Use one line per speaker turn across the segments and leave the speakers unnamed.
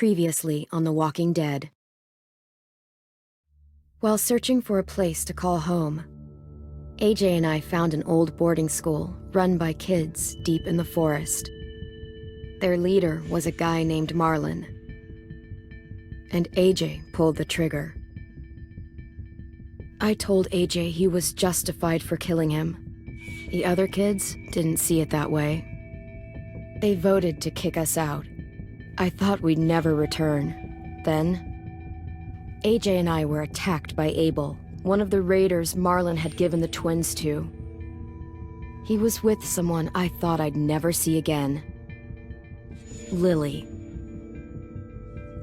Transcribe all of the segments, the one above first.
Previously on The Walking Dead. While searching for a place to call home, AJ and I found an old boarding school run by kids deep in the forest. Their leader was a guy named Marlon, and AJ pulled the trigger. I told AJ he was justified for killing him. The other kids didn't see it that way. They voted to kick us out. I thought we'd never return. Then, AJ and I were attacked by Abel, one of the raiders Marlon had given the twins to. He was with someone I thought I'd never see again. Lily.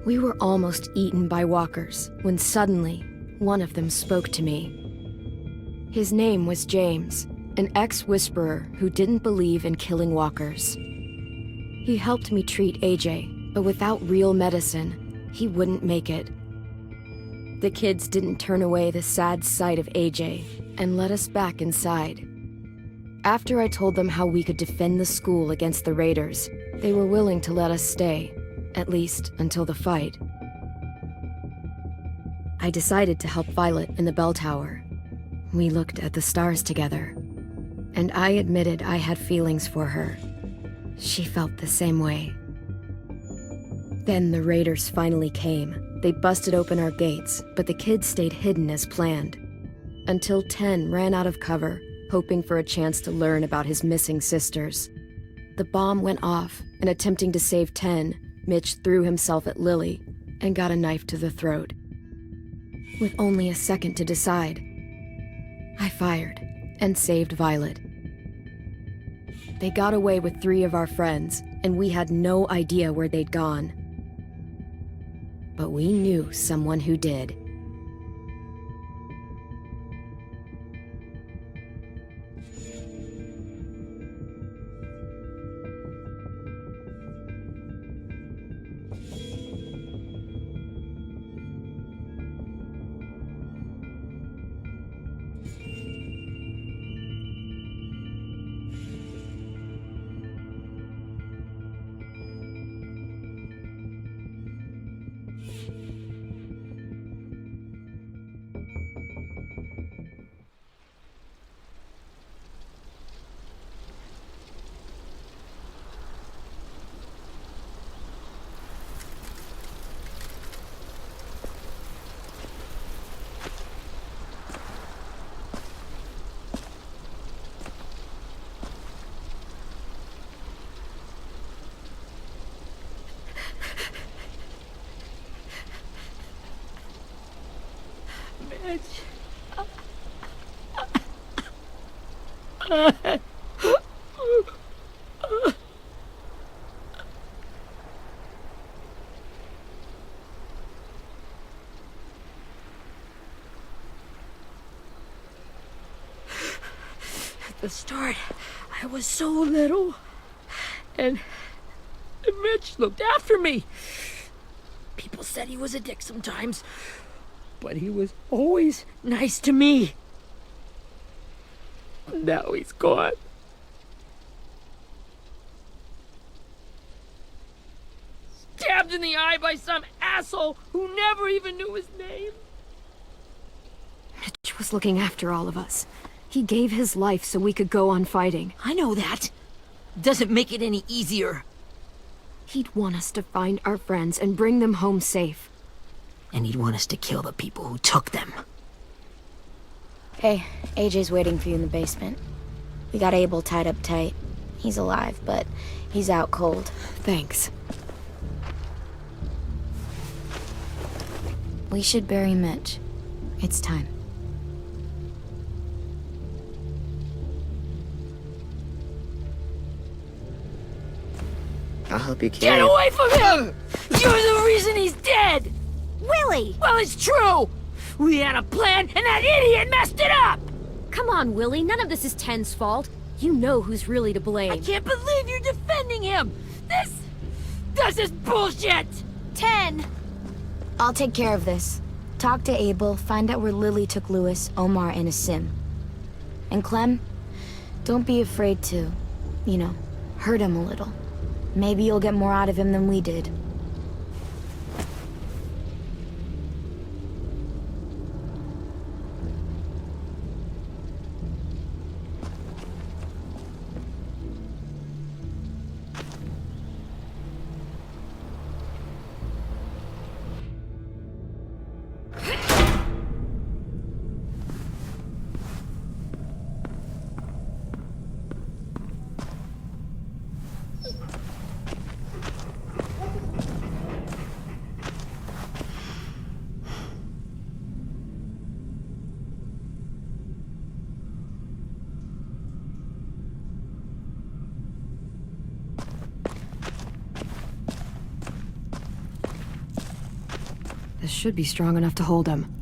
We were almost eaten by walkers when suddenly one of them spoke to me. His name was James, an ex-whisperer who didn't believe in killing walkers. He helped me treat AJ, but without real medicine, he wouldn't make it. The kids didn't turn away the sad sight of AJ and let us back inside. After I told them how we could defend the school against the raiders, they were willing to let us stay, at least until the fight. I decided to help Violet in the bell tower. We looked at the stars together, and I admitted I had feelings for her. She felt the same way. Then the raiders finally came. They busted open our gates, but the kids stayed hidden as planned. Until 10 ran out of cover, hoping for a chance to learn about his missing sisters. The bomb went off, and attempting to save 10, Mitch threw himself at Lily and got a knife to the throat. With only a second to decide, I fired and saved Violet. They got away with 3 of our friends, and we had no idea where they'd gone. But we knew someone who did.
At the start, I was so little, and Mitch looked after me. People said he was a dick sometimes, but he was always nice to me. Now he's gone. Stabbed in the eye by some asshole who never even knew his name.
Mitch was looking after all of us. He gave his life so we could go on fighting.
I know that. Doesn't make it any easier.
He'd want us to find our friends and bring them home safe.
And he'd want us to kill the people who took them.
Hey, AJ's waiting for you in the basement. We got Abel tied up tight. He's alive, but he's out cold.
Thanks.
We should bury Mitch. It's time.
I'll help you carry
Get away from him! You're the reason he's dead!
Willie!
Well, it's true! We had a plan, and that idiot messed it up!
Come on, Willie. None of this is Ten's fault. You know who's really to blame.
I can't believe you're defending him! This is bullshit!
10! I'll take care of this. Talk to Abel, find out where Lily took Lewis, Omar, and Asim. And Clem, don't be afraid to, hurt him a little. Maybe you'll get more out of him than we did.
This should be strong enough to hold him.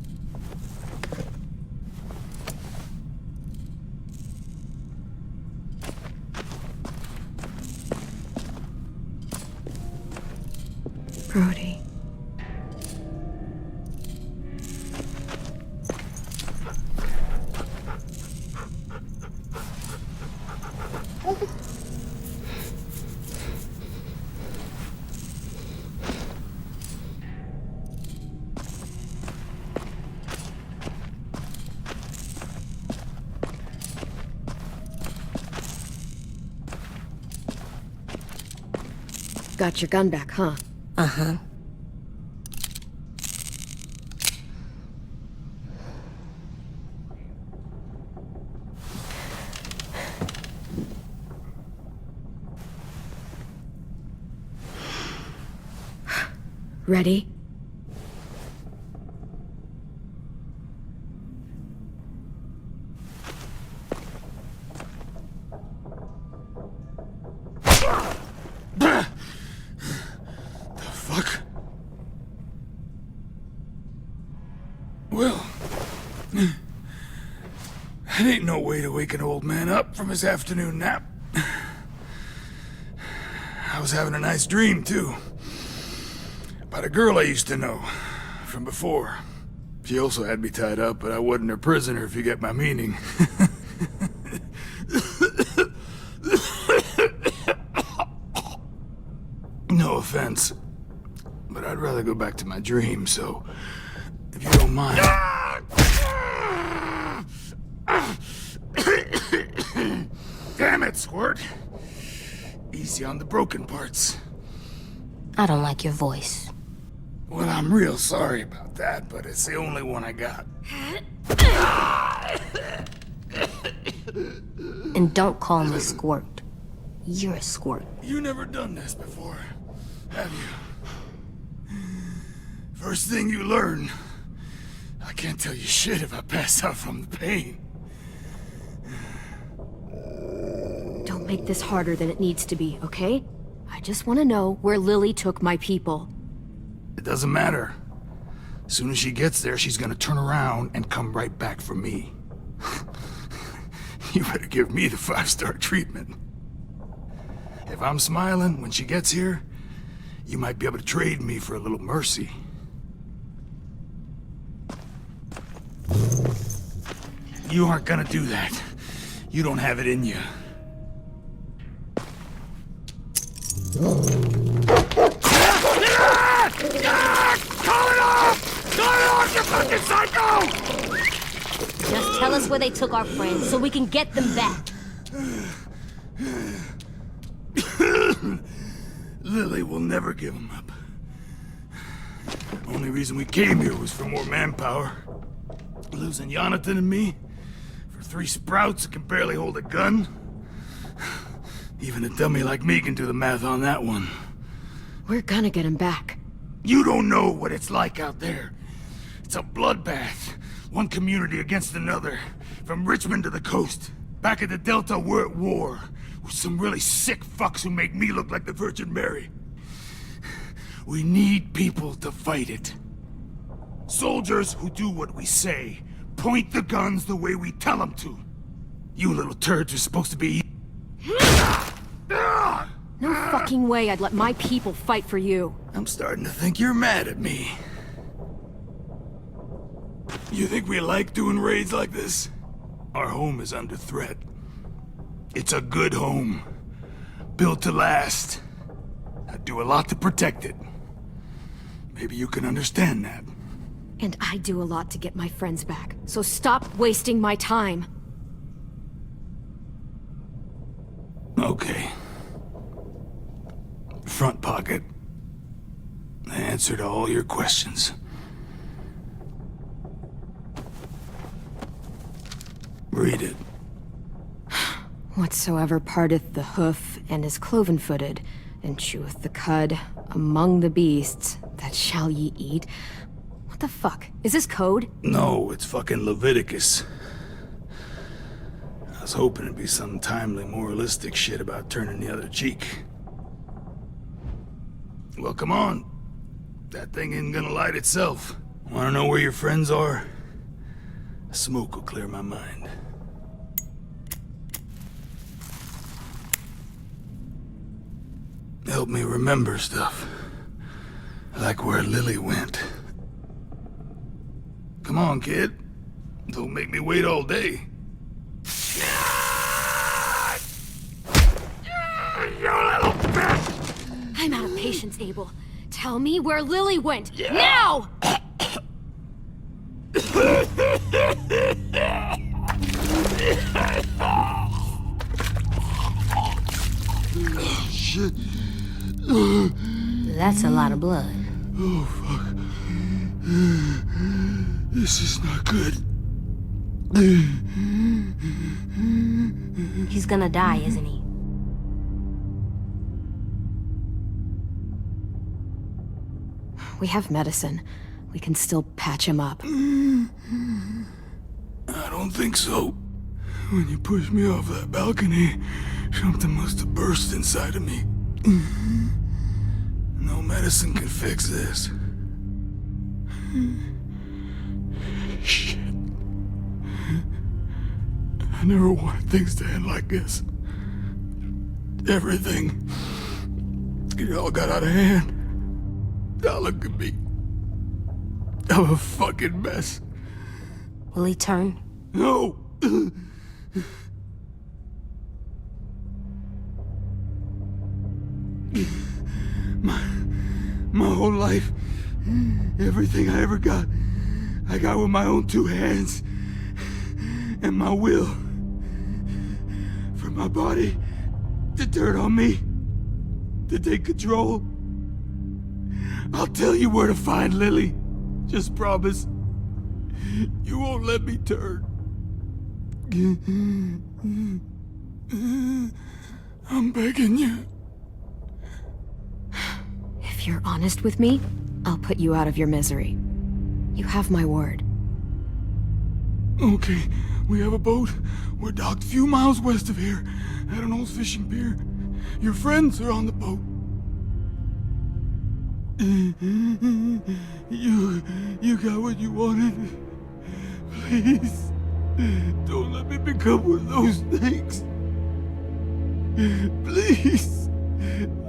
Brody. Got your gun back, huh?
Uh-huh.
Ready?
Fuck. Well, that ain't no way to wake an old man up from his afternoon nap. I was having a nice dream, too. About a girl I used to know from before. She also had me tied up, but I wasn't her prisoner, if you get my meaning. No offense, but I'd rather go back to my dream, so if you don't mind. Damn it, Squirt. Easy on the broken parts.
I don't like your voice.
Well, I'm real sorry about that, but it's the only one I got.
And don't call me Squirt. You're a squirt.
You never done this before, have you? First thing you learn, I can't tell you shit if I pass out from the pain.
Don't make this harder than it needs to be, okay? I just want to know where Lily took my people.
It doesn't matter. As soon as she gets there, she's gonna turn around and come right back for me. You better give me the 5-star treatment. If I'm smiling when she gets here, you might be able to trade me for a little mercy. You aren't gonna do that. You don't have it in you. Call it off! Call it off, you fucking psycho!
Just tell us where they took our friends so we can get them back.
Lily will never give him up. Only reason we came here was for more manpower. Losing Jonathan and me for 3 sprouts that can barely hold a gun. Even a dummy like me can do the math on that one.
We're gonna get him back.
You don't know what it's like out there. It's a bloodbath. One community against another. From Richmond to the coast. Back at the Delta, we're at war. With some really sick fucks who make me look like the Virgin Mary. We need people to fight it. Soldiers who do what we say. Point the guns the way we tell them to. You little turds are supposed to be...
No fucking way I'd let my people fight for you.
I'm starting to think you're mad at me. You think we like doing raids like this? Our home is under threat. It's a good home. Built to last. I'd do a lot to protect it. Maybe you can understand that.
And I do a lot to get my friends back, so stop wasting my time.
Okay. Front pocket. The answer to all your questions. Read it.
Whatsoever parteth the hoof and is cloven-footed, and cheweth the cud among the beasts, that shall ye eat. What the fuck? Is this code?
No, it's fucking Leviticus. I was hoping it'd be some timely moralistic shit about turning the other cheek. Well, come on. That thing ain't gonna light itself. Wanna know where your friends are? A smoke will clear my mind. Help me remember stuff. Like where Lily went. Come on, kid. Don't make me wait all day. You little bitch!
I'm out of patience, Abel. Tell me where Lily went. Yeah. Now!
Shit.
That's a lot of blood.
Oh, fuck. This is not good.
He's gonna die, isn't he?
We have medicine. We can still patch him up.
I don't think so. When you pushed me off that balcony, something must have burst inside of me. No medicine can fix this. Shit. I never wanted things to end like this. Everything. It all got out of hand. Now look at me. I'm a fucking mess.
Will he turn?
No! My whole life, everything I ever got, I got with my own two hands. And my will. For my body to turn on me. To take control. I'll tell you where to find Lily. Just promise. You won't let me turn. I'm begging you.
If you're honest with me, I'll put you out of your misery. You have my word.
Okay, we have a boat. We're docked a few miles west of here, at an old fishing pier. Your friends are on the boat. You got what you wanted. Please, don't let me become one of those things. Please,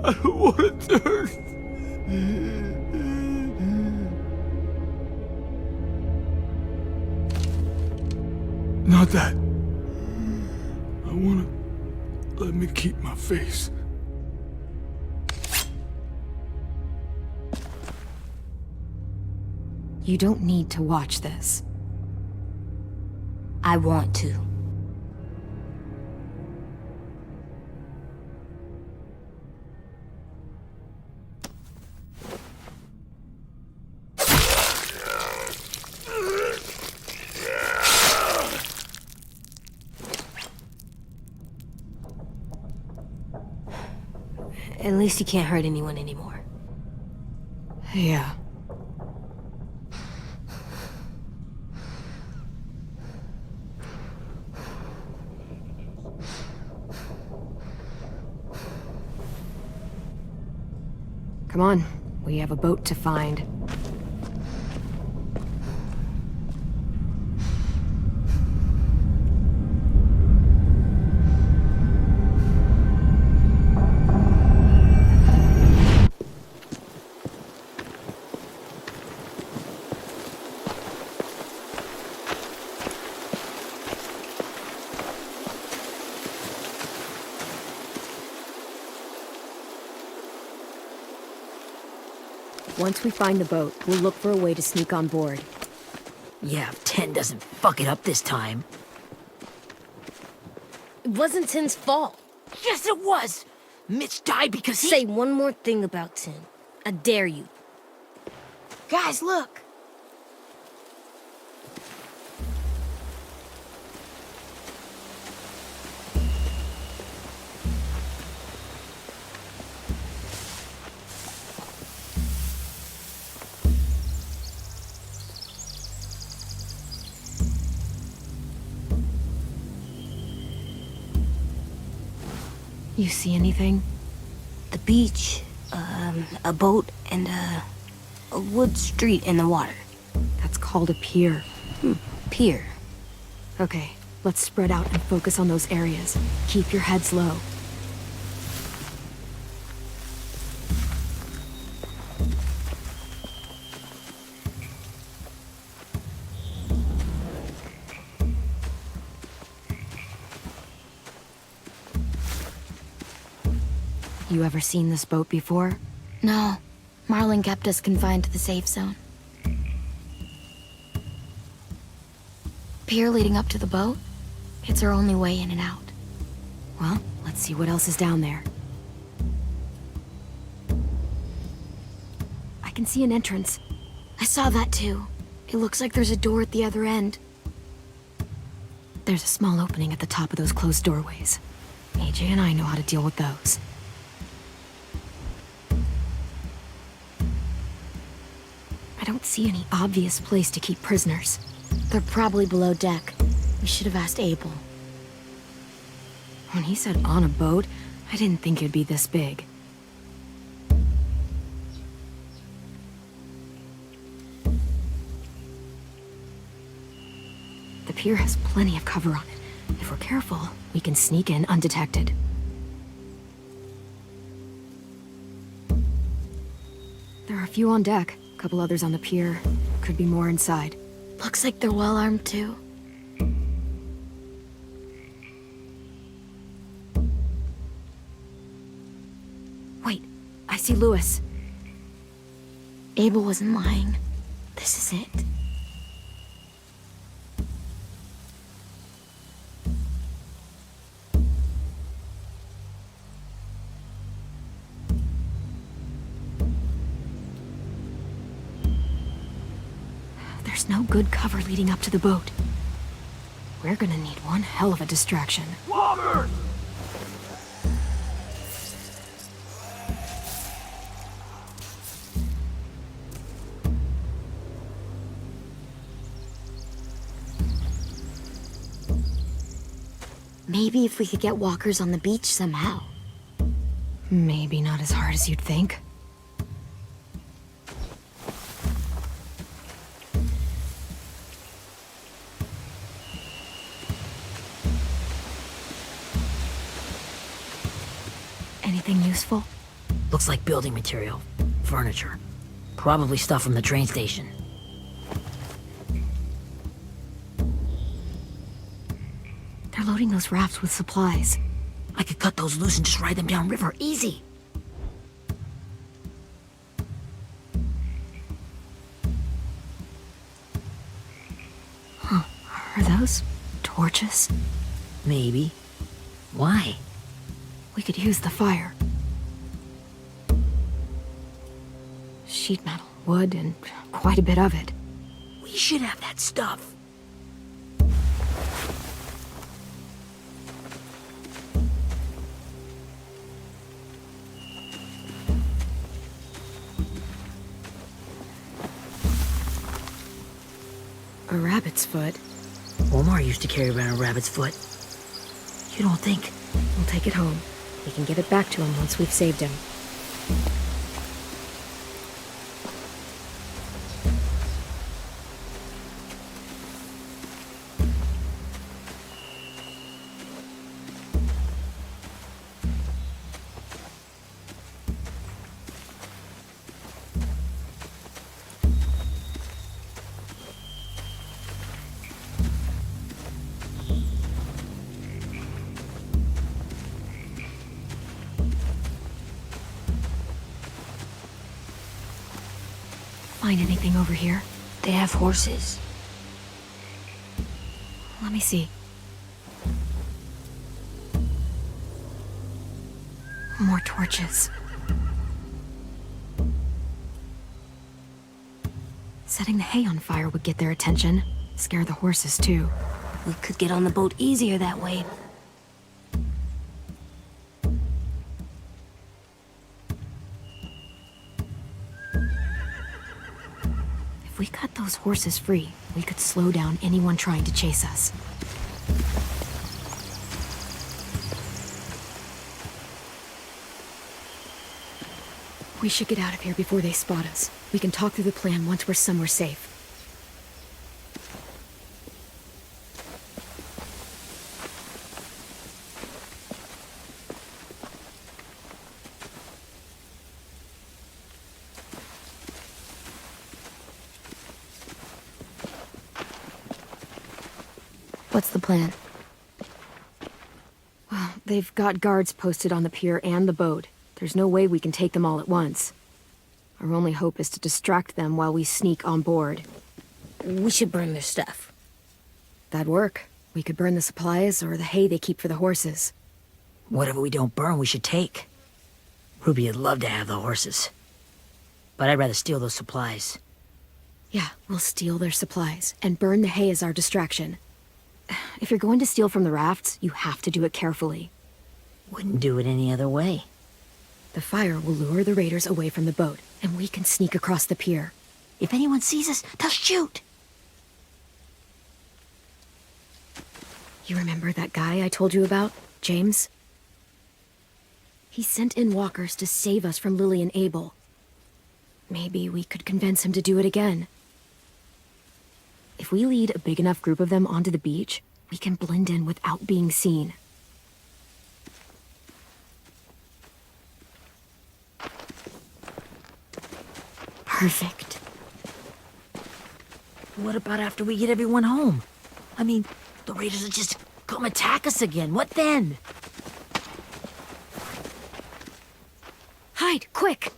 I don't want to turn. Not that. I wanna let me keep my face.
You don't need to watch this.
I want to. At least he can't hurt anyone anymore.
Yeah. Come on, we have a boat to find. Once we find the boat, we'll look for a way to sneak on board.
Yeah, if 10 doesn't fuck it up this time.
It wasn't Tin's fault.
Yes, it was! Mitch died because he—
Say one more thing about Tin. I dare you.
Guys, look!
You see anything?
The beach, a boat, and
A wood street in the water.
That's called a pier.
Pier.
Okay, let's spread out and focus on those areas. Keep your heads low. You ever seen this boat before?
No. Marlin kept us confined to the safe zone. Pier leading up to the boat? It's our only way in and out.
Well, let's see what else is down there. I can see an entrance.
I saw that too. It looks like there's a door at the other end.
There's a small opening at the top of those closed doorways. AJ and I know how to deal with those. I don't see any obvious place to keep prisoners.
They're probably below deck. We should have asked Abel.
When he said on a boat, I didn't think it'd be this big. The pier has plenty of cover on it. If we're careful, we can sneak in undetected. There are a few on deck, a couple others on the pier. Could be more inside.
Looks like they're well armed too.
Wait, I see Lewis.
Abel wasn't lying. This is it.
There's no good cover leading up to the boat. We're gonna need one hell of a distraction.
Walker!
Maybe if we could get walkers on the beach somehow.
Maybe not as hard as you'd think. Anything useful?
Looks like building material. Furniture. Probably stuff from the train station.
They're loading those rafts with supplies.
I could cut those loose and just ride them downriver. Easy.
Are those torches?
Maybe. Why?
We could use the fire. Sheet metal, wood, and quite a bit of it.
We should have that stuff.
A rabbit's foot.
Omar used to carry around a rabbit's foot. You don't think?
We'll take it home. We can give it back to him once we've saved him. Find anything over here?
They have horses.
Let me see. More torches. Setting the hay on fire would get their attention. Scare the horses, too.
We could get on the boat easier that way.
If we cut those horses free, we could slow down anyone trying to chase us. We should get out of here before they spot us. We can talk through the plan once we're somewhere safe.
What's the plan?
Well, they've got guards posted on the pier and the boat. There's no way we can take them all at once. Our only hope is to distract them while we sneak on board.
We should burn their stuff.
That'd work. We could burn the supplies or the hay they keep for the horses.
Whatever we don't burn, we should take. Ruby would love to have the horses. But I'd rather steal those supplies.
Yeah, we'll steal their supplies and burn the hay as our distraction. If you're going to steal from the rafts, you have to do it carefully.
Wouldn't do it any other way.
The fire will lure the raiders away from the boat, and we can sneak across the pier.
If anyone sees us, they'll shoot.
You remember that guy I told you about, James? He sent in walkers to save us from Lily and Abel. Maybe we could convince him to do it again. If we lead a big enough group of them onto the beach, we can blend in without being seen.
Perfect.
What about after we get everyone home? I mean, the raiders will just come attack us again. What then?
Hide, quick!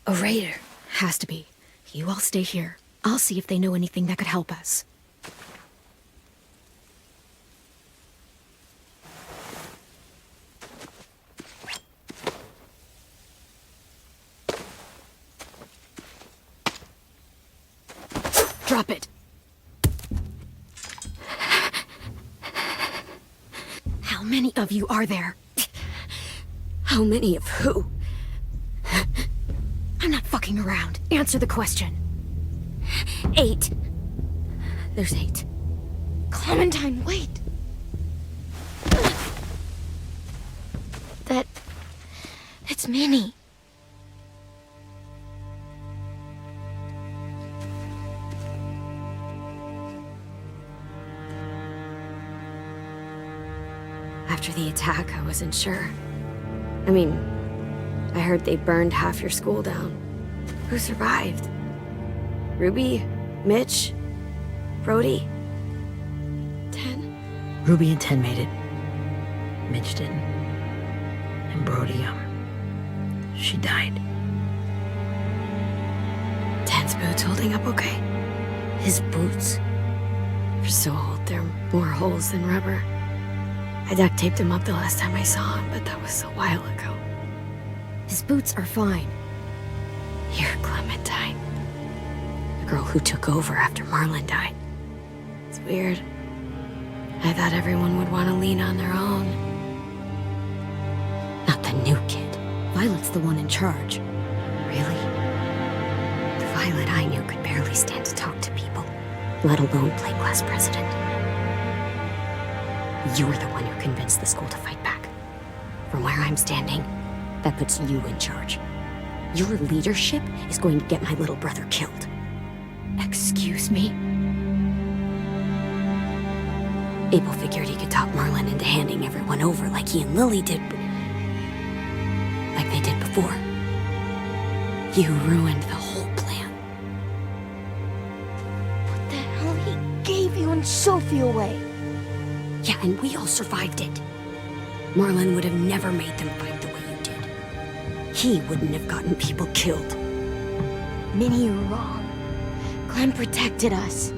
A raider. Has to be. You all stay here. I'll see if they know anything that could help us. Drop it. How many of you are there? How many of who? I'm not fucking around. Answer the question. 8. There's 8.
Clementine, wait! It's Minnie.
After the attack, I wasn't sure. I mean, I heard they burned half your school down. Who survived? Ruby? Mitch? Brody? 10?
Ruby and 10 made it. Mitch didn't. And Brody, she died.
10's boots holding up okay?
His boots?
They're so old, there are more holes than rubber. I duct taped him up the last time I saw him, but that was a while ago. His boots are fine. You're Clementine. The girl who took over after Marlon died. It's weird. I thought everyone would want to lean on their own. Not the new kid. Violet's the one in charge. Really? The Violet I knew could barely stand to talk to people, let alone play class president. You're the one who convinced the school to fight back. From where I'm standing, that puts you in charge. Your leadership is going to get my little brother killed. Excuse me? Abel figured he could talk Marlon into handing everyone over like he and Lily did, like they did before. You ruined the whole plan.
What the hell? He gave you and Sophie away.
Yeah, and we all survived it. Marlon would have never made them fight the way you did. He wouldn't have gotten people killed.
Minnie, you're wrong. Clem protected us.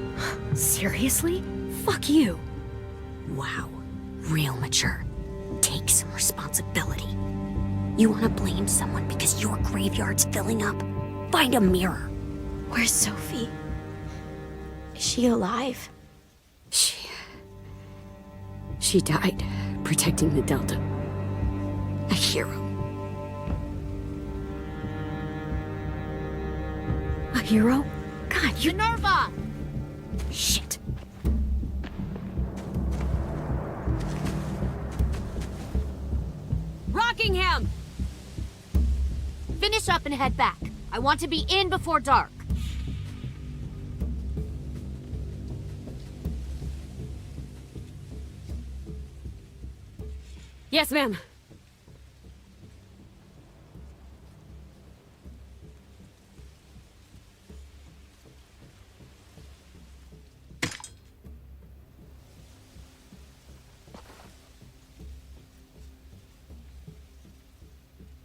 Seriously? Fuck you. Wow. Real mature. Take some responsibility. You want to blame someone because your graveyard's filling up? Find a mirror.
Where's Sophie? Is she alive?
She died protecting the Delta. A hero. hero? God, you...
Minerva!
Shit.
Rockingham! Finish up and head back. I want to be in before dark.
Yes, ma'am.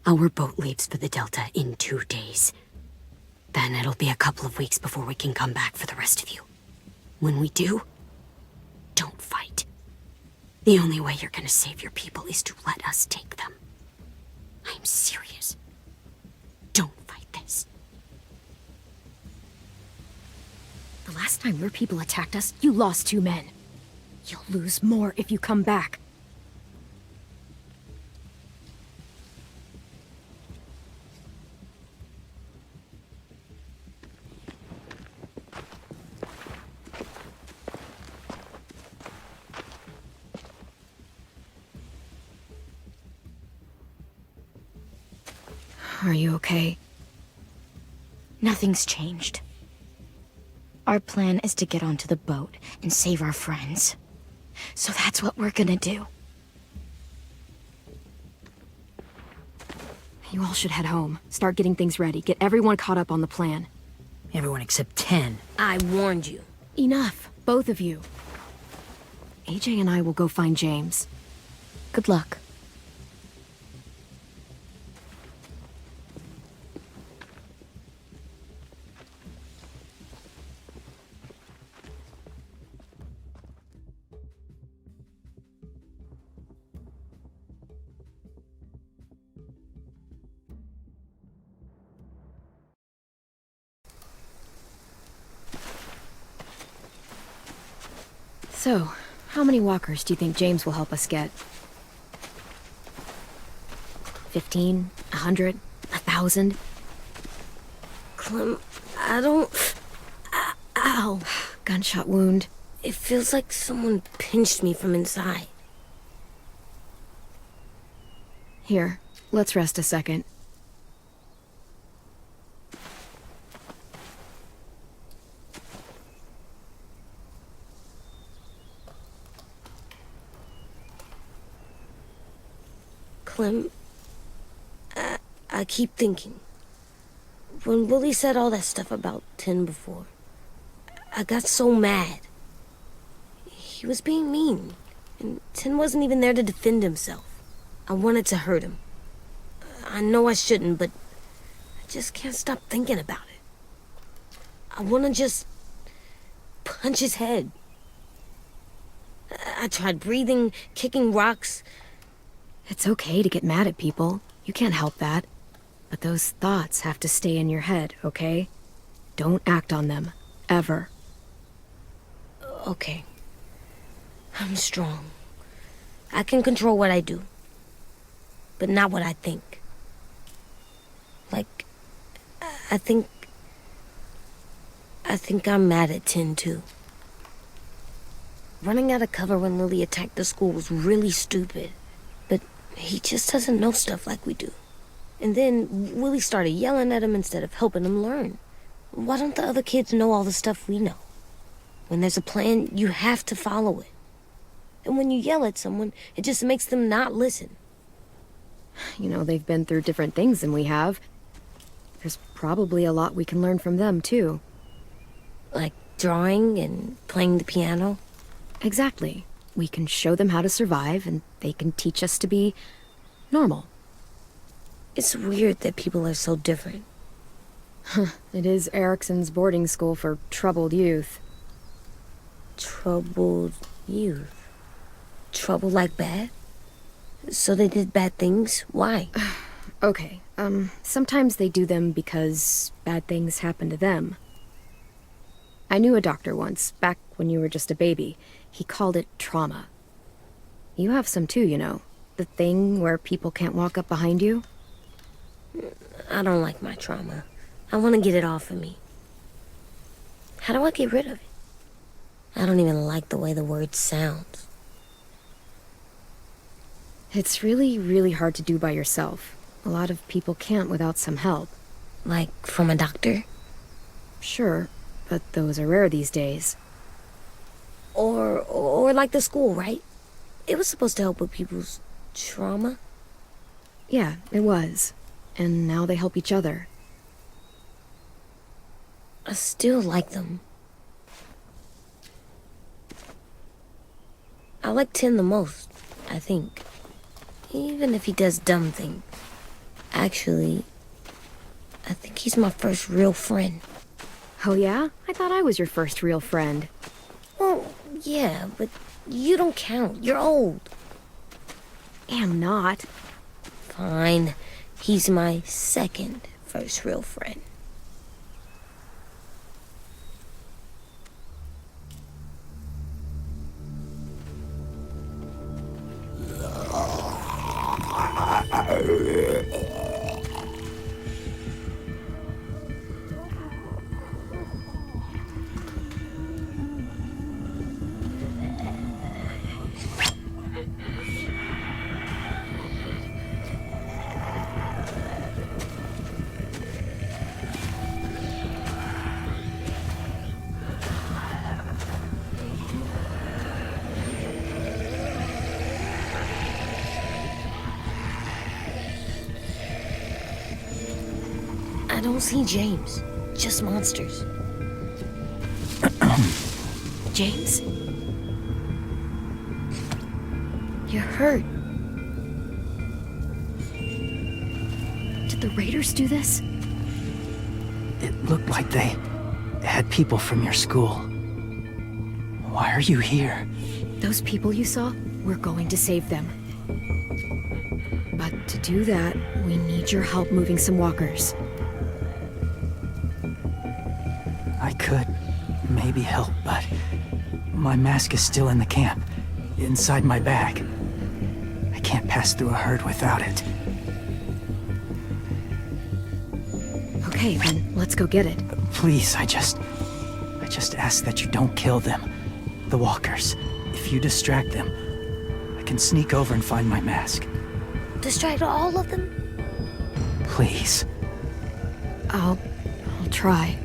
Our boat leaves for the Delta in 2 days. Then it'll be a couple of weeks before we can come back for the rest of you. When we do, don't fight. The only way you're gonna save your people is to let us take them. I'm serious. Don't fight this.
The last time your people attacked us, you lost 2 men. You'll lose more if you come back. Are you okay?
Nothing's changed. Our plan is to get onto the boat and save our friends. So that's what we're gonna do.
You all should head home. Start getting things ready. Get everyone caught up on the plan.
Everyone except 10.
I warned you.
Enough, both of you. AJ and I will go find James.
Good luck.
So, how many walkers do you think James will help us get? 15? 100? 1,000?
Clem, I don't... Ow.
Gunshot wound.
It feels like someone pinched me from inside.
Here, let's rest a second.
Clem, I keep thinking. When Willie said all that stuff about Tin before, I got so mad. He was being mean, and Tin wasn't even there to defend himself. I wanted to hurt him. I know I shouldn't, but I just can't stop thinking about it. I want to just punch his head. I tried breathing, kicking rocks.
It's okay to get mad at people. You can't help that. But those thoughts have to stay in your head, okay? Don't act on them. Ever.
Okay. I'm strong. I can control what I do. But not what I think. Like, I think I'm mad at Tin, too. Running out of cover when Lily attacked the school was really stupid. But he just doesn't know stuff like we do. And then Willie started yelling at him instead of helping him learn. Why don't the other kids know all the stuff we know? When there's a plan, you have to follow it. And when you yell at someone, it just makes them not listen.
You know, they've been through different things than we have. There's probably a lot we can learn from them, too.
Like drawing and playing the piano.
Exactly. We can show them how to survive, and they can teach us to be normal.
It's weird that people are so different.
It is Erickson's boarding school for troubled youth.
Troubled youth? Trouble like bad? So they did bad things? Why?
Okay, sometimes they do them because bad things happen to them. I knew a doctor once, back when you were just a baby. He called it trauma. You have some too, you know. The thing where people can't walk up behind you.
I don't like my trauma. I want to get it off of me. How do I get rid of it? I don't even like the way the word sounds.
It's really, really hard to do by yourself. A lot of people can't without some help.
Like, from a doctor?
Sure, but those are rare these days.
Or like the school, right? It was supposed to help with people's trauma.
Yeah, it was. And now they help each other.
I still like them. I like Tin the most, I think. Even if he does dumb things. Actually, I think he's my first real friend.
Oh yeah? I thought I was your first real friend.
Well, yeah, but you don't count. You're old.
Am not.
Fine. He's my second first real friend. I don't see James. Just monsters.
James? You're hurt. Did the Raiders do this?
It looked like they had people from your school. Why are you here?
Those people you saw, we're going to save them. But to do that, we need your help moving some walkers.
I could maybe help, but my mask is still in the camp, inside my bag. I can't pass through a herd without it.
Okay, then let's go get it.
Please, I just ask that you don't kill them. The walkers. If you distract them, I can sneak over and find my mask.
Distract all of them?
Please.
I'll try.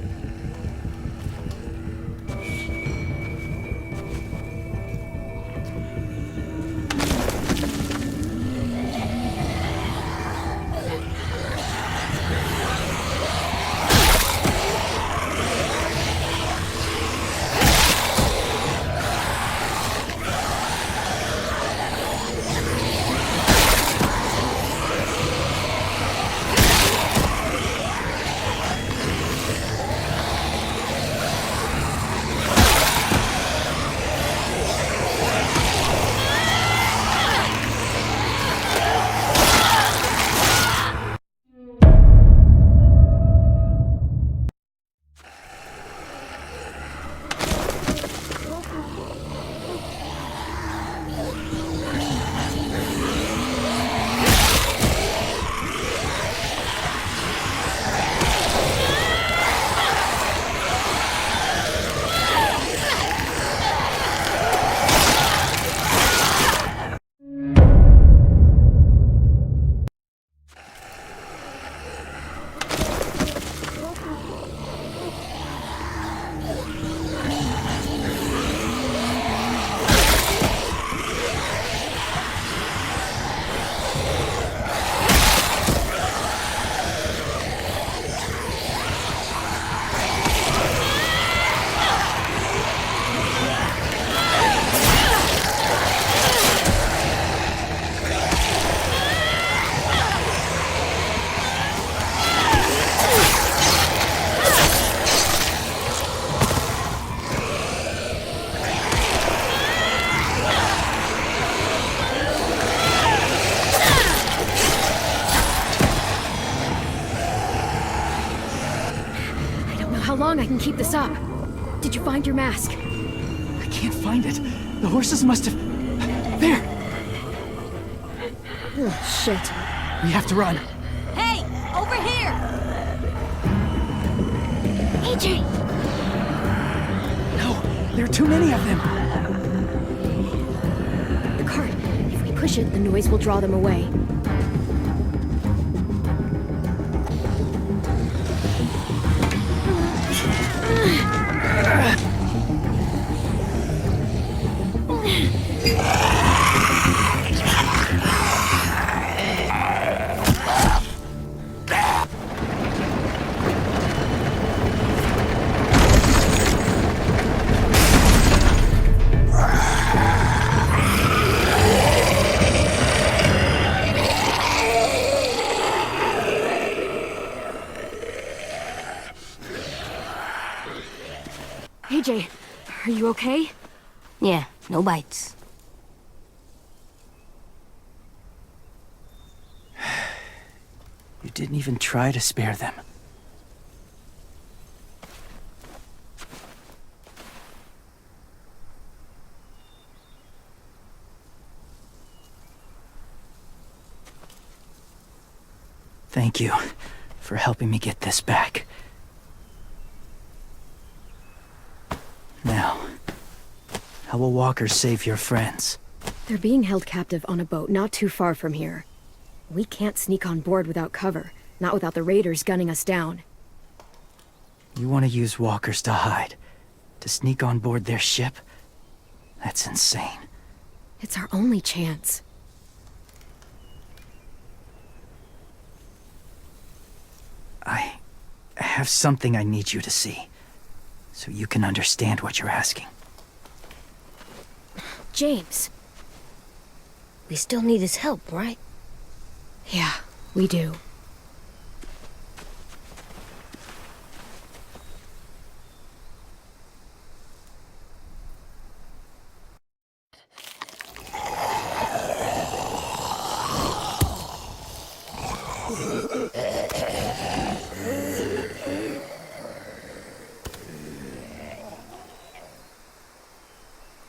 How long I can keep this up? Did you find your mask?
I can't find it. The horses must have... There!
Oh, shit.
We have to run.
Hey, over here!
AJ!
No, there are too many of them.
The cart. If we push it, the noise will draw them away. AJ, are you okay?
Yeah, no bites.
You didn't even try to spare them. Thank you for helping me get this back. Now, how will walkers save your friends?
They're being held captive on a boat not too far from here. We can't sneak on board without cover, not without the raiders gunning us down.
You want to use walkers to hide? To sneak on board their ship? That's insane.
It's our only chance.
I have something I need you to see, so you can understand what you're asking.
James.
We still need his help, right?
Yeah, we do.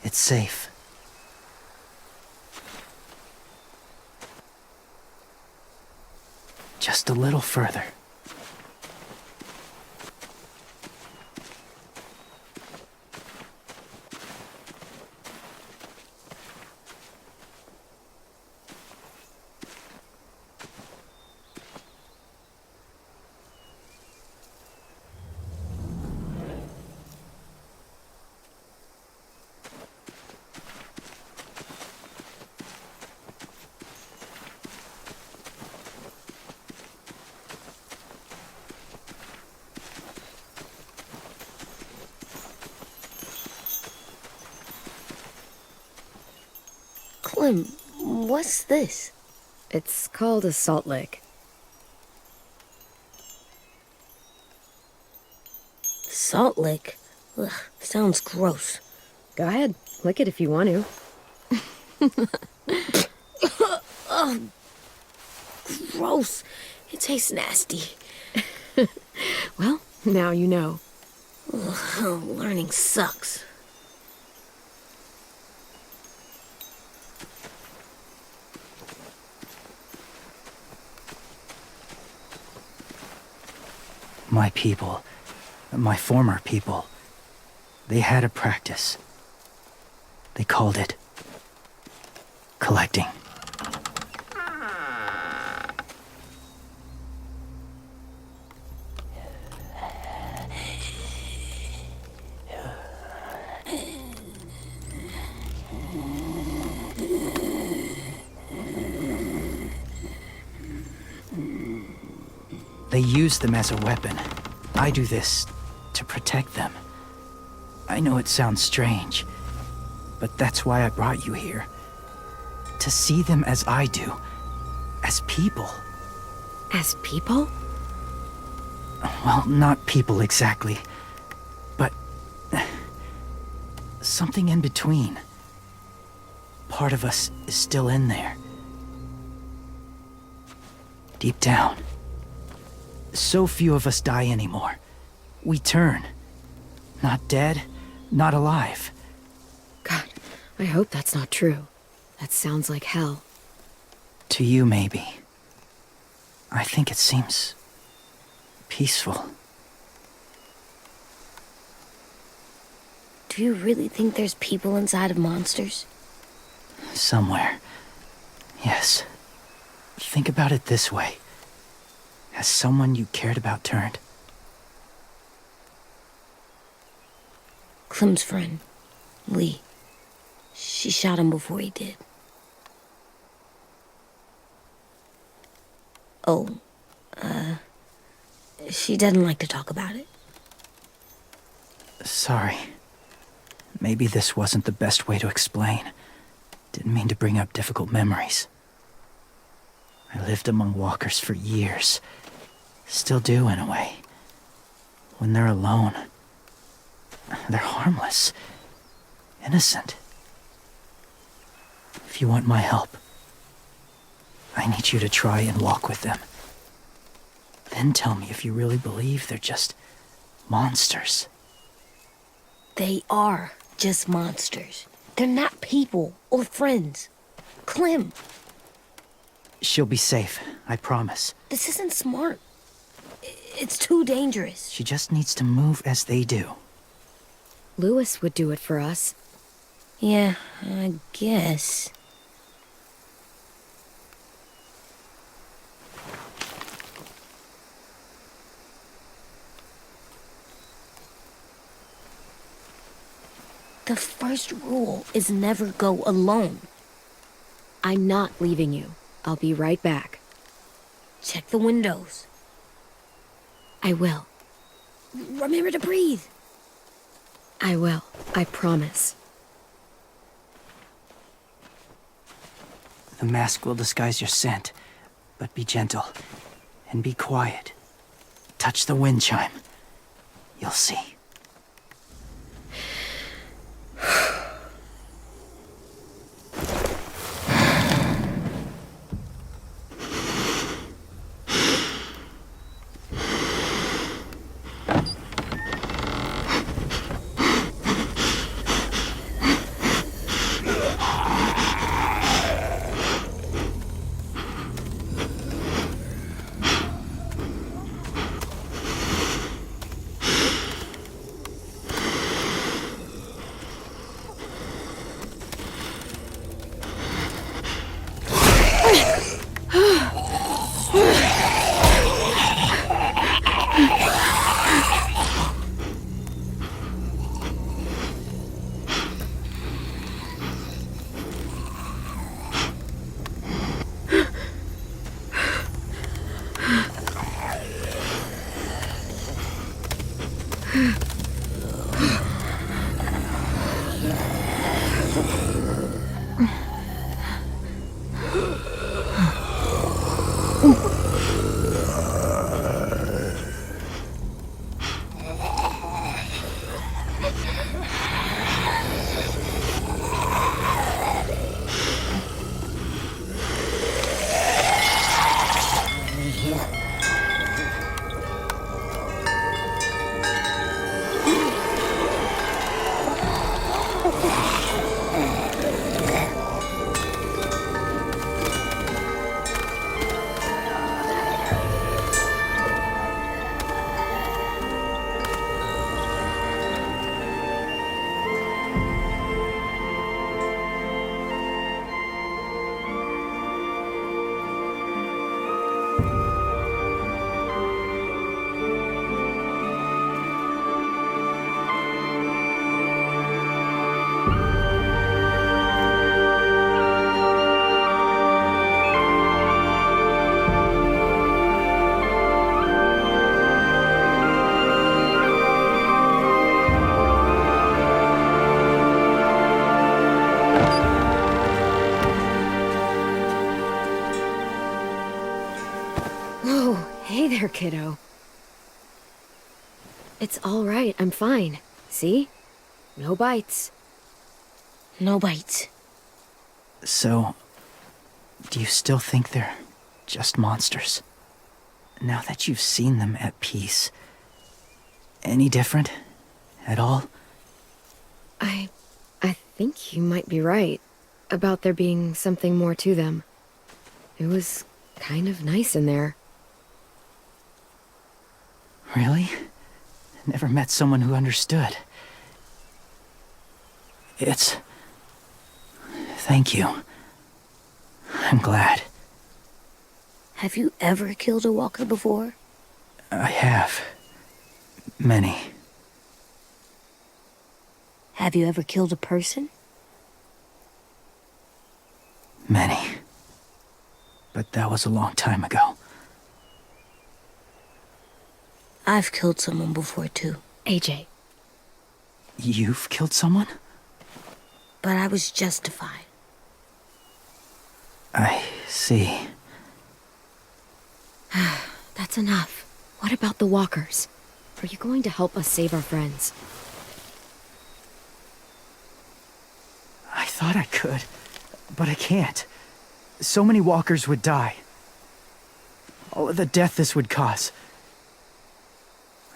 It's safe. Just a little further.
Clem, what's this?
It's called a salt lick.
Salt lick? Ugh, sounds gross.
Go ahead, lick it if you want to.
Ugh, gross. It tastes nasty.
Well, now you know.
Ugh, learning sucks.
My people, my former people, they had a practice. They called it collecting. They use them as a weapon. I do this to protect them. I know it sounds strange, but that's why I brought you here. To see them as I do. As people.
As people?
Well, not people exactly, but something in between. Part of us is still in there. Deep down. So few of us die anymore. We turn. Not dead, not alive.
God, I hope that's not true. That sounds like hell.
To you, maybe. I think it seems peaceful.
Do you really think there's people inside of monsters?
Somewhere. Yes. Think about it this way. Has someone you cared about turned?
Clem's friend, Lee. She shot him before he did. Oh, she doesn't like to talk about it.
Sorry. Maybe this wasn't the best way to explain. Didn't mean to bring up difficult memories. I lived among walkers for years. Still do, in a way. When they're alone, they're harmless. Innocent. If you want my help, I need you to try and walk with them. Then tell me if you really believe they're just monsters.
They are just monsters. They're not people or friends. Clem,
She'll be safe, I promise.
this isn't smart. It's too dangerous.
She just needs to move as they do.
Lewis would do it for us.
Yeah, I guess. The first rule is never go alone.
I'm not leaving you. I'll be right back.
Check the windows.
I will.
Remember to breathe.
I will. I promise.
The mask will disguise your scent, but be gentle and be quiet. Touch the wind chime. You'll see.
Hey there, kiddo. It's all right. I'm fine. See? No bites.
No bites.
So, do you still think they're just monsters? Now that you've seen them at peace, any different at all?
I think you might be right about there being something more to them. It was kind of nice in there.
Really? Never met someone who understood. It's... Thank you. I'm glad.
Have you ever killed a walker before?
I have. Many.
Have you ever killed a person?
Many. But that was a long time ago.
I've killed someone before, too.
AJ.
You've killed someone?
But I was justified.
I see.
That's enough. What about the walkers? Are you going to help us save our friends?
I thought I could, but I can't. So many walkers would die. All of the death this would cause.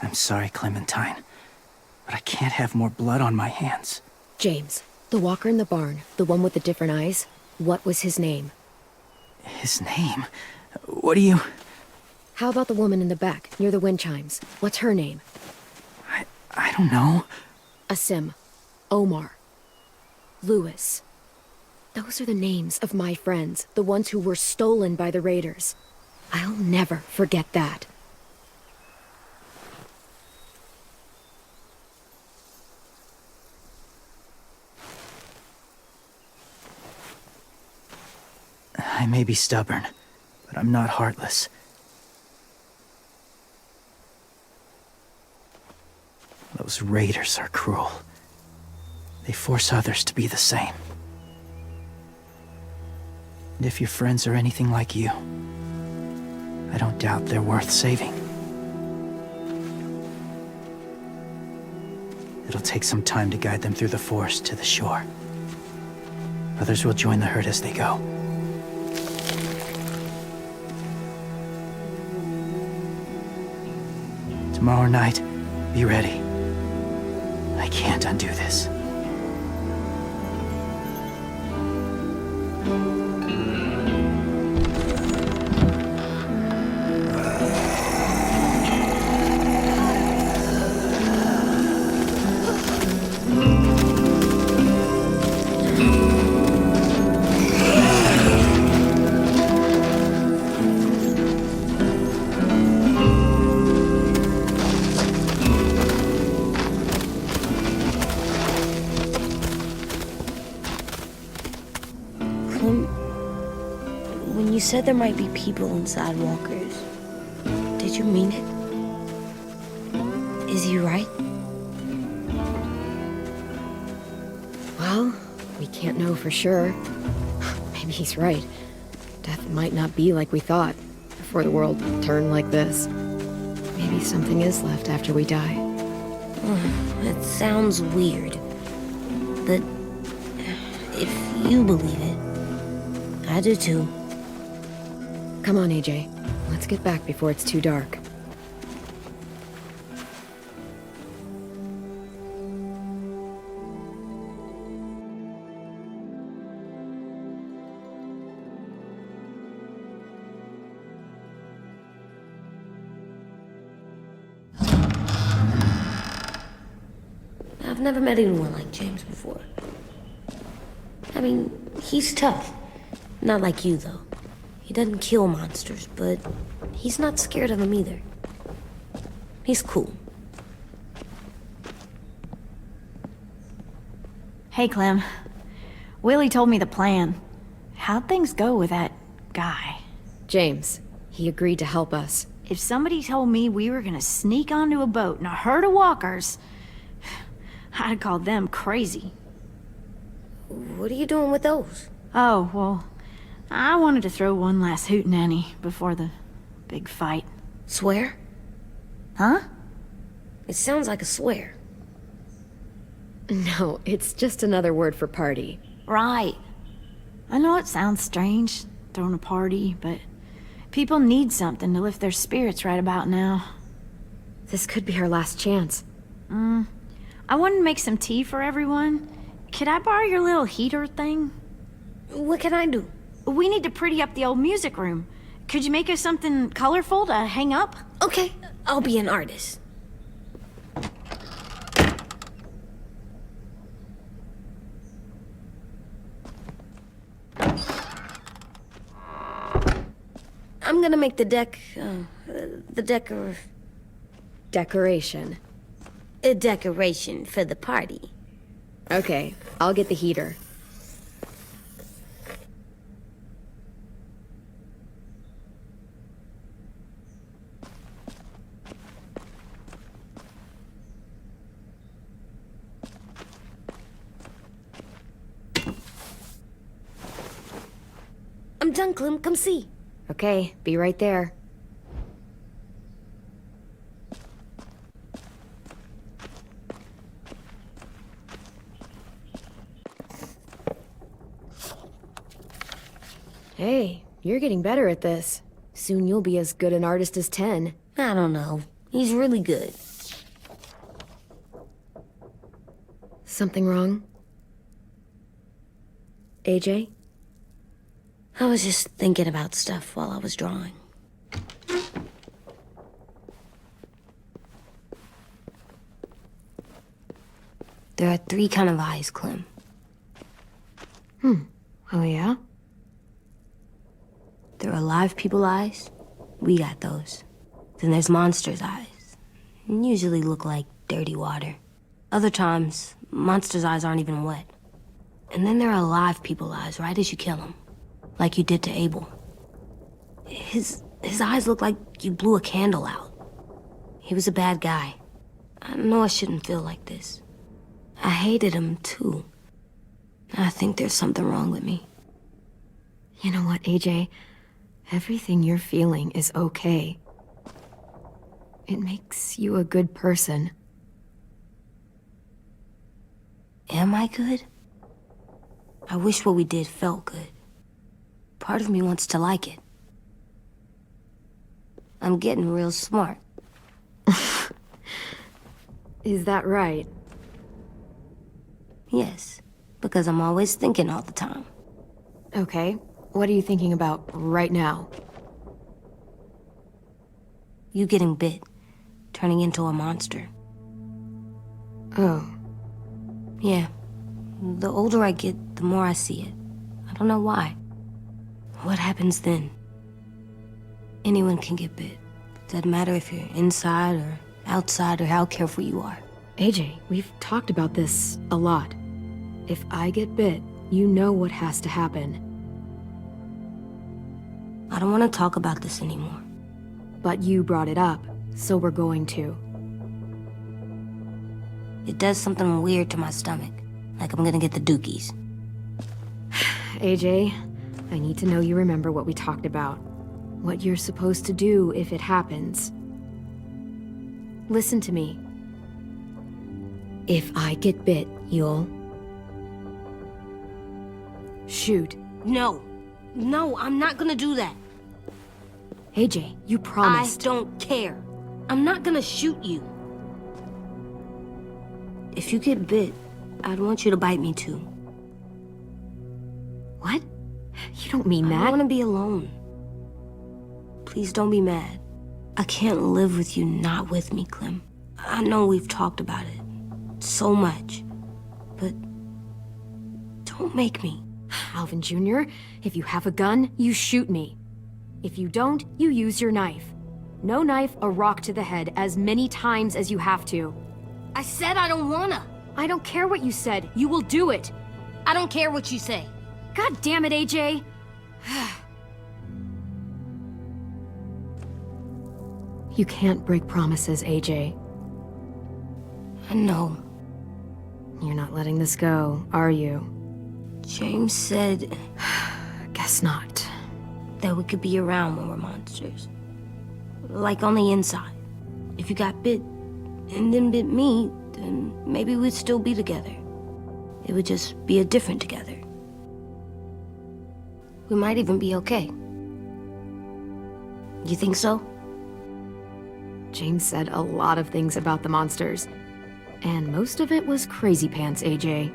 I'm sorry, Clementine, but I can't have more blood on my hands.
James, the walker in the barn, the one with the different eyes, what was his name?
His name? What do you...
How about the woman in the back, near the wind chimes? What's her name?
I don't know.
Asim. Omar. Lewis. Those are the names of my friends, the ones who were stolen by the raiders. I'll never forget that.
I may be stubborn, but I'm not heartless. Those raiders are cruel. They force others to be the same. And if your friends are anything like you, I don't doubt they're worth saving. It'll take some time to guide them through the forest to the shore. Others will join the herd as they go. Tomorrow night, be ready. I can't undo this.
When you said there might be people inside walkers, did you mean it? Is he right?
Well, we can't know for sure. Maybe he's right. Death might not be like we thought, before the world turned like this. Maybe something is left after we die.
It sounds weird, but if you believe it, I do too.
Come on, AJ. Let's get back before it's too dark.
I've never met anyone like James before. I mean, he's tough. Not like you, though. He doesn't kill monsters, but he's not scared of them either. He's cool.
Hey, Clem. Willie told me the plan. How'd things go with that guy?
James, he agreed to help us.
If somebody told me we were gonna sneak onto a boat in a herd of walkers, I'd call them crazy.
What are you doing with those?
Oh, well, I wanted to throw one last hootenanny before the big fight.
Swear?
Huh?
It sounds like a swear.
No, it's just another word for party.
Right. I know it sounds strange, throwing a party, but people need something to lift their spirits right about now.
This could be our last chance.
I wanted to make some tea for everyone. Could I borrow your little heater thing?
What can I do?
We need to pretty up the old music room. Could you make us something colorful to hang up?
Okay, I'll be an artist. gonna make the
Decoration.
a decoration for the party.
Okay, I'll get the heater.
I'm done, Clem. Come see.
Okay, be right there. Hey, you're getting better at this. Soon you'll be as good an artist as 10.
I don't know. He's really good.
Something wrong? AJ?
I was just thinking about stuff while I was drawing. There are 3 kind of eyes, Clem.
Oh yeah?
There are live people eyes. We got those. Then there's monsters' eyes. Usually look like dirty water. Other times, monsters' eyes aren't even wet. And then there are live people eyes right as you kill them. Like you did to Abel. His eyes look like you blew a candle out. He was a bad guy. I know I shouldn't feel like this. I hated him too. I think there's something wrong with me.
You know what, AJ? Everything you're feeling is okay. It makes you a good person.
Am I good? I wish what we did felt good. Part of me wants to like it. I'm getting real smart.
Is that right?
Yes, because I'm always thinking all the time.
Okay, what are you thinking about right now?
You getting bit, turning into a monster.
Oh,
Yeah, the older I get, the more I see it. I don't know why. What happens then? Anyone can get bit. Doesn't matter if you're inside or outside or how careful you are.
AJ, we've talked about this a lot. If I get bit, you know what has to happen.
I don't want to talk about this anymore.
But you brought it up, so we're going to.
It does something weird to my stomach, like I'm gonna get the dookies.
AJ, I need to know you remember what we talked about. What you're supposed to do if it happens. Listen to me. If I get bit, you'll... shoot.
No, I'm not gonna do that.
AJ, you promised.
I don't care. I'm not gonna shoot you. If you get bit, I'd want you to bite me too.
What? You don't mean
I
that.
don't want to be alone. Please don't be mad. I can't live with you not with me, Clem. I know we've talked about it so much, but don't make me.
Alvin Jr., if you have a gun, you shoot me. If you don't, you use your knife. No knife, a rock to the head as many times as you have to.
I said I don't wanna.
I don't care what you said. You will do it.
I don't care what you say.
God damn it, AJ. You can't break promises, AJ.
I know.
You're not letting this go, are you?
James said
Guess not.
that we could be around when we're monsters. Like on the inside. If you got bit and then bit me, then maybe we'd still be together. It would just be a different together. We might even be okay. You think so?
James said a lot of things about the monsters. And most of it was crazy pants, AJ.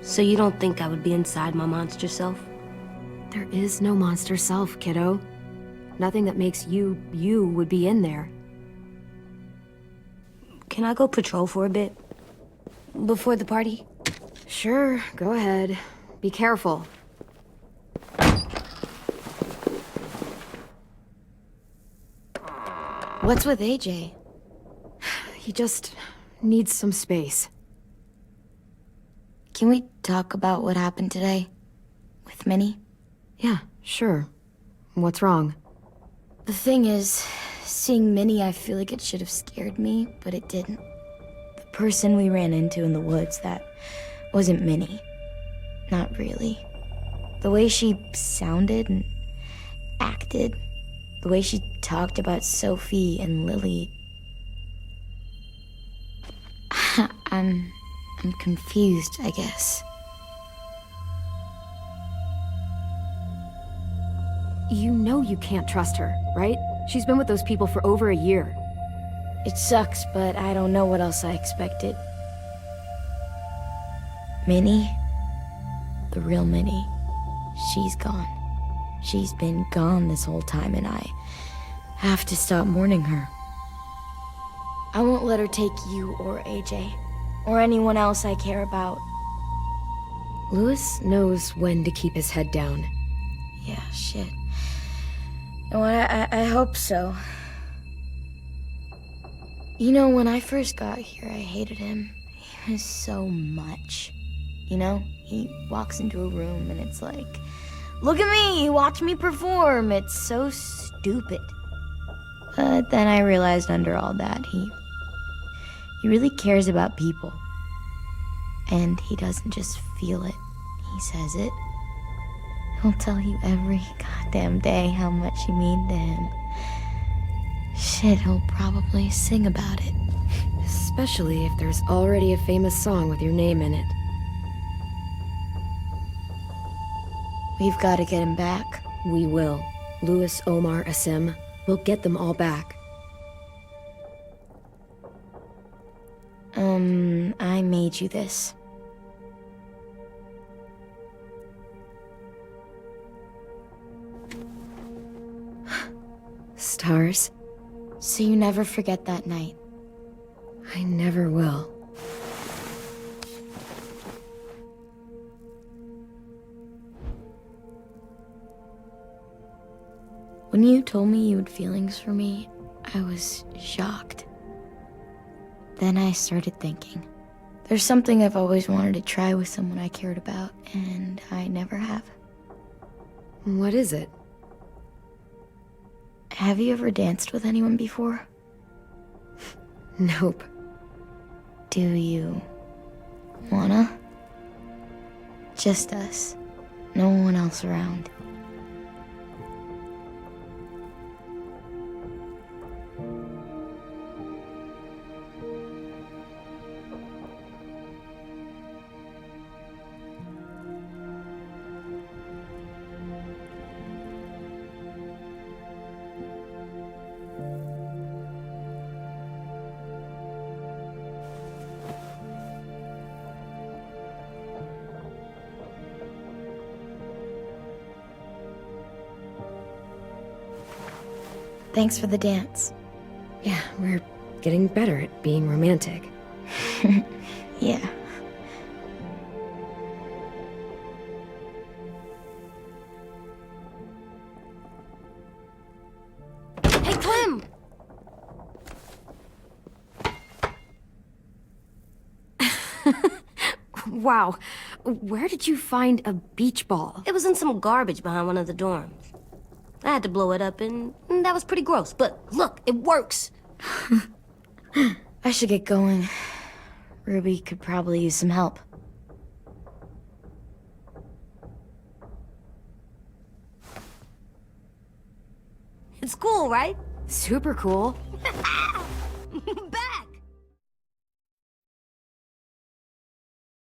So you don't think I would be inside my monster self?
There is no monster self, kiddo. Nothing that makes you, you would be in there.
Can I go patrol for a bit? Before the party?
Sure, go ahead. Be careful.
What's with AJ?
He just needs some space.
Can we talk about what happened today? With Minnie?
Yeah, sure. What's wrong?
The thing is, seeing Minnie, I feel like it should have scared me, but it didn't. The person we ran into in the woods, that wasn't Minnie. Not really. The way she sounded and acted, the way she talked about Sophie and Lily. I'm confused, I guess.
You know you can't trust her, right? She's been with those people for over a year.
It sucks, but I don't know what else I expected. Minnie? The real Minnie. She's gone. She's been gone this whole time, and I have to stop mourning her. I won't let her take you or AJ, or anyone else I care about.
Louis knows when to keep his head down.
Yeah, shit. No, I hope so. You know, when I first got here, I hated him. He was so much. You know, he walks into a room and it's like, look at me, watch me perform. It's so stupid. But then I realized under all that, he really cares about people. And he doesn't just feel it, he says it. He'll tell you every goddamn day how much you mean to him. Shit, he'll probably sing about it.
Especially if there's already a famous song with your name in it.
We've got to get him back.
We will. Louis, Omar, Asim. We'll get them all back.
I made you this.
Stars?
So you never forget that night.
I never will.
When you told me you had feelings for me, I was shocked. Then I started thinking. There's something I've always wanted to try with someone I cared about, and I never have.
What is it?
Have you ever danced with anyone before?
Nope.
Do you wanna? Just us. No one else around. Thanks for the dance.
Yeah, we're getting better at being romantic.
Yeah. Hey, Clem!
Wow. Where did you find a beach ball?
It was in some garbage behind one of the dorms. I had to blow it up, and that was pretty gross. But look, it works.
I should get going. Ruby could probably use some help.
It's cool, right?
Super cool.